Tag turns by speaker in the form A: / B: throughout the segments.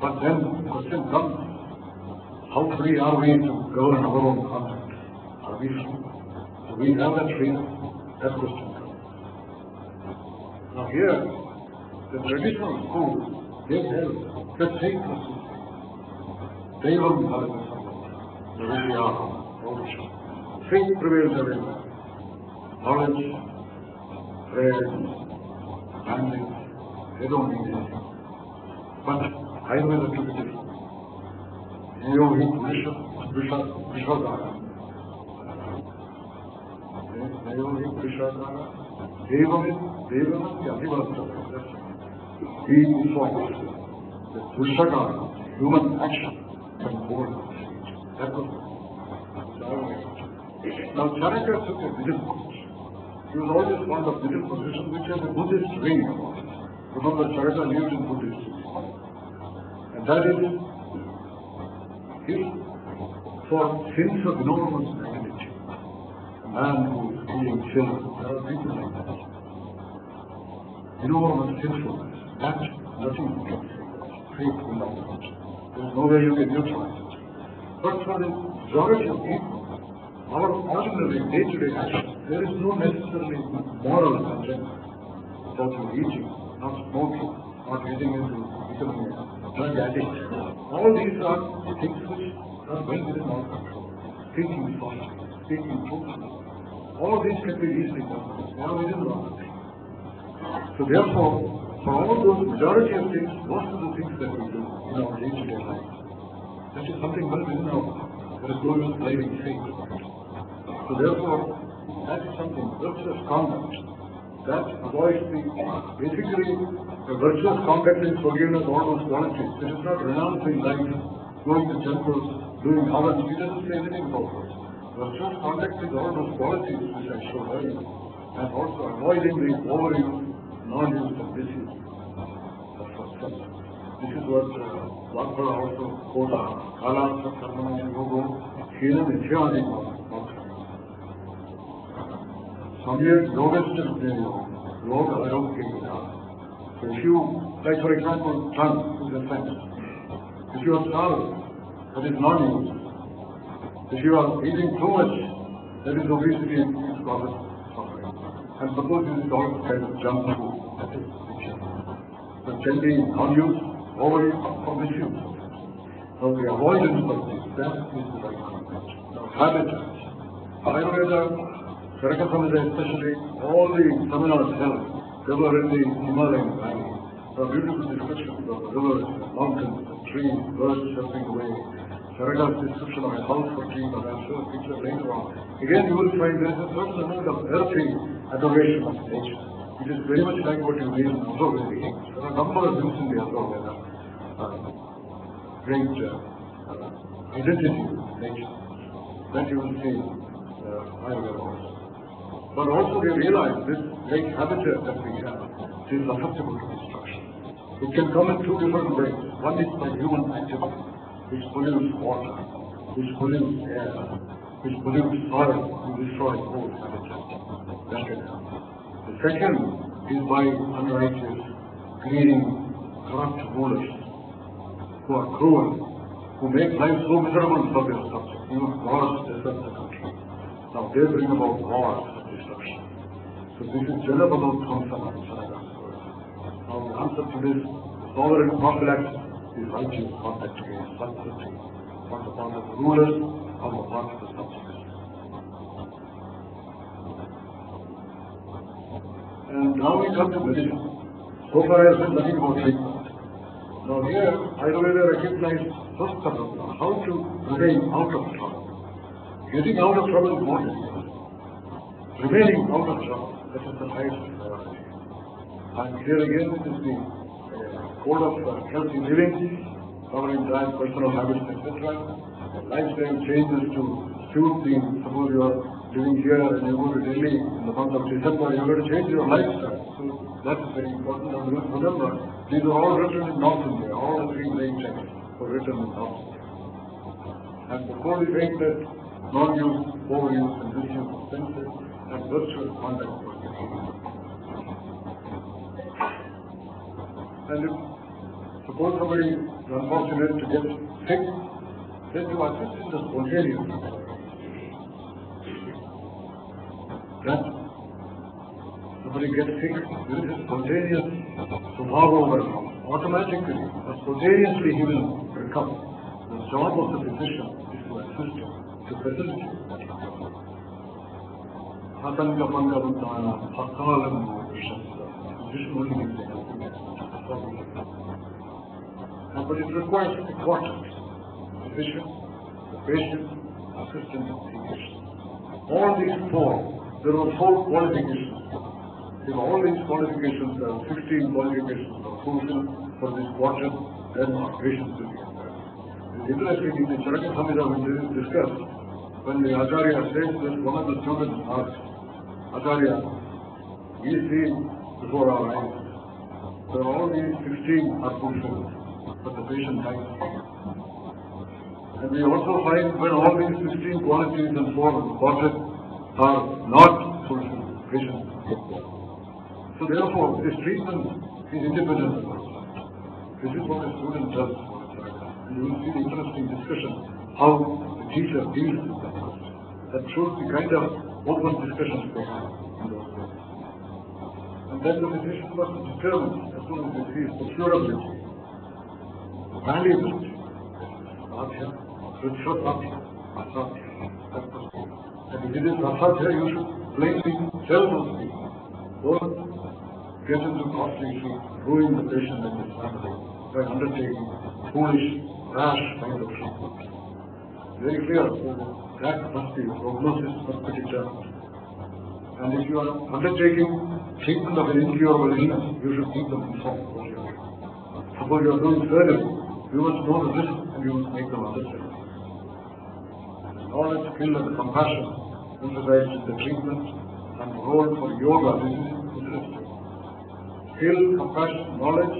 A: But then the question comes, how free are we to govern our own conduct? Are we free? Do we have that freedom? That question comes. Now here, the traditional schools, they held the same question. Devam the Vicharavedi-Inaguration. Faith prevails everywhere. Knowledge, prayers, language, they don't need anything. But Ayurveda took it different. Vicharavedi-Inaguration-Part6.wmv. He informs that Vishaka, human action, can hold the stage. That was now Charaka took a middle position. He was always fond of middle position, which has a Buddhist ring about it. Remember, Charaka lived in Buddhist. And that is, for sins of enormous magnitude, a man who is healing children, there are people like that. Enormous sinfulness, that nothing you can say. Faith will not touch. There is no way you can neutralize it. But for the majority of people, our ordinary day-to-day action, there is no necessarily moral content about you eating, not smoking, not getting into becoming a drug addict. All these are things which are well within our control. Speaking softly, speaking truthfully. All these can be easily done. They are within our control. So therefore, for all those majority of things, most of the things that we do in our day-to-day life, that is something well within our control. There is no use blaming faith. So therefore, that is something, virtuous conduct, that avoids basically, the virtuous conduct is forgiveness, all those qualities. It is not renouncing life, going to temples, doing havans. He doesn't say anything about those. Virtuous conduct is all those qualities which I showed earlier, and also avoiding the overuse, non-use and misuse of such. This is what Vagbara also quotes, Kala Karmana Yogo, Hina Nityadi Matra. Samyak Yogastas Yoga Arogya. So if you, like for example, tongue is a sense. If you are starved, that is non-use. If you are eating too much, that is obesity and it causes suffering. And suppose this is all kind of junk food, that is misuse. So chandi, non-use, overuse or misuse. Now the avoidance of this, that is the right concept. Now habitats. Ayurveda, Charaka Samhita especially, all the seminars held, they were in the Himalayan valley. There are beautiful descriptions of rivers, mountains, trees, birds chirping away. Charaka's description of a house for trees, and I'll show a picture later on. Again, you will find there is a certain amount of earthly adoration of nature. It is very much like what you read in Vicharavedi. There are a number of things in the Vicharavedi. Great identity of nature that you will see Ayurveda also. But also they realize this great habitat that we have is susceptible to destruction. It can come in two different ways. One is by human activity, which pollutes water, which pollutes air, which pollutes soil, and destroys whole habitat. That can happen. The second is by unrighteous, greedy, corrupt rulers who are cruel, who make life so miserable for their subjects. Even wars desert the country. Now they bring about wars and destruction. So this is Janabadot Kamsana. Now the answer to this, sovereign prophylaxis is righteous conduct against subtlety on the part of the rulers, on the part of the subjects. And now we come to medicine. So far I have said nothing about treatment. Now here, Ayurveda recognized first of all how to remain out of trouble. Getting out of trouble is more difficult. Remaining out of trouble, that is the highest priority. And here again it is the code of healthy living, covering diet, personal habits, etc. Lifestyle changes to suit the, suppose you are living here and you go to Delhi in the month of December, you are going to change your lifestyle. So that is very important. And remember, these are all written in North India, all the three main texts were written in North India. And the code is saying that non-use, overuse, and misuse of senses and virtual conduct for behavior. And if Suppose somebody is unfortunate to get sick, then you assist in the spontaneous. That somebody gets sick, there is a spontaneous subhava, automatically, spontaneously he will recover. The job of the physician is to assist him, to facilitate that recovery. Hatanga Panga Bundana, Hakalam, physician only gives the help. But it requires a quartet: physician, the patient, assistant, and physician. All these four, there are 4 qualifications. If all these qualifications, there are 16 qualifications are fulfilled for this quartet, then our patients will be impaired. It's interesting, in the Charaka Samhita, when this is discussed, when the Acharya says this, one of the students asks, Acharya, we see before our eyes, that all these 16 are fulfilled, but the patient dies. And we also find when all these 16 qualities and 4 quartets are not fulfilled, patient gets there. So therefore, this treatment is independent of us. This is what a student does for a child. And you will see the interesting discussion how the teacher deals with that question. That shows the kind of open discussions they have in those days. And then the physician must determine, as soon as he sees the curability, the valuability, Satya, Ritsha Satya, Asatya. And if it is Asatya, you should plainly tell those people. Don't get into costly issues, ruin the patient and his family by undertaking foolish, rash kind of treatment. Very clear, that must be, prognosis must be determined. And if you are undertaking treatment of an incurable illness, you should keep them informed what you are doing. Suppose you are doing surgery, you must know the risk and you must make them understand. Knowledge, skill, and compassion emphasized in the treatment and role for yoga. This is interesting. Skill, compassion, knowledge,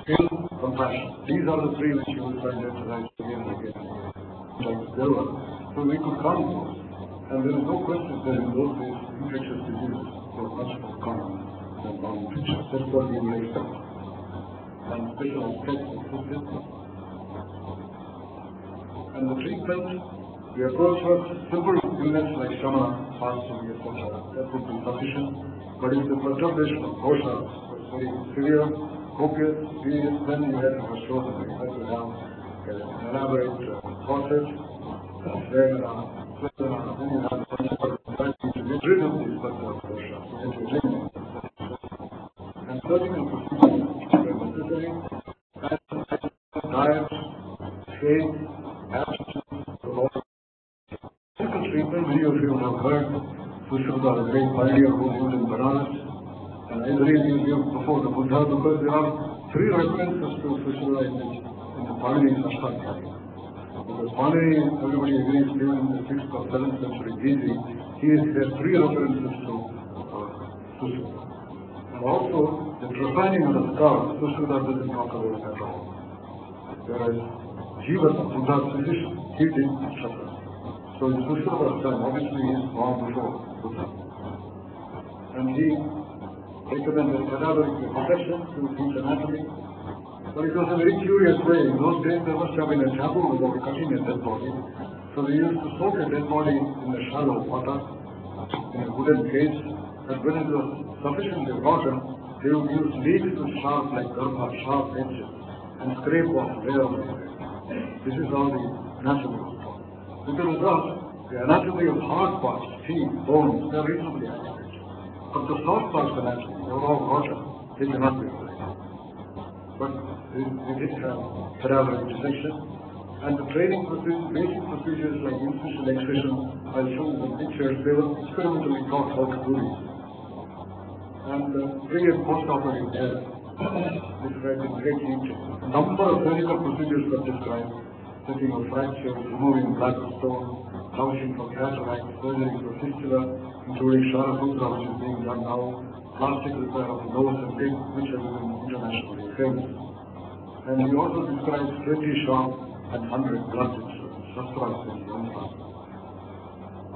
A: skill, compassion. These are the 3 which you will find emphasized again and again and again. So we could count those. And there is no question that in those days infectious diseases were much more common than non-infectious. That's what we will expect. And specialized tests existed. And the treatment, the approach was simple illness like shamana, fasting, etc. That would be sufficient. But if the perturbation of kosha was very severe, copious, serious, then you had to have chosen. You had to have an elaborate process. Then you have to get rid of these kosha. You have to eliminate them. And surgical procedures were necessary. And diet, faith, attitude, physical treatment. Many of you have heard Sushruta, a great pioneer who lived in Banaras, and I believe he lived before the Buddha, because there are 3 references to Sushruta in the Panini Sashtaka. Because Panini, everybody agrees, lived in the 6th or 7th century BC, has 3 references to Sushruta. And also, the refining of the scar, Sushruta doesn't talk about it at all. Whereas Jiva, Buddha's physician, he did Chakra. So in Sushruta's time, obviously he is born before Buddha. And he recommended cadaveric protection to teach anatomy. But it was a very curious way. In those days there must have been a taboo about cutting a dead body. So they used to soak a dead body in the shallow water, in a wooden cage, and when it was sufficiently rotten, they would use leaves with sharp, like garbha, sharp edges, and scrape off layer of layer. This is how the anatomy was taught. With the result, the anatomy of hard parts, teeth, bones, they are reasonably accurate. But the soft parts anatomy, they are all rotten, they cannot be accurate. But they did have cadaveric dissection, and the training procedures, basic procedures like incision, excision, I'll show you the pictures, they were experimentally taught how to do this. And pre- and post-operative care described in great detail. A number of surgical procedures were described: setting of fractures, removing bladder stone, lavishing for cataract, surgery for fistula, including Sharaputra, which is being done now, plastic repair of nose and pig, which has been internationally famous. And he also describes 20 sharp and 100 blunt instruments, shastras and yantras.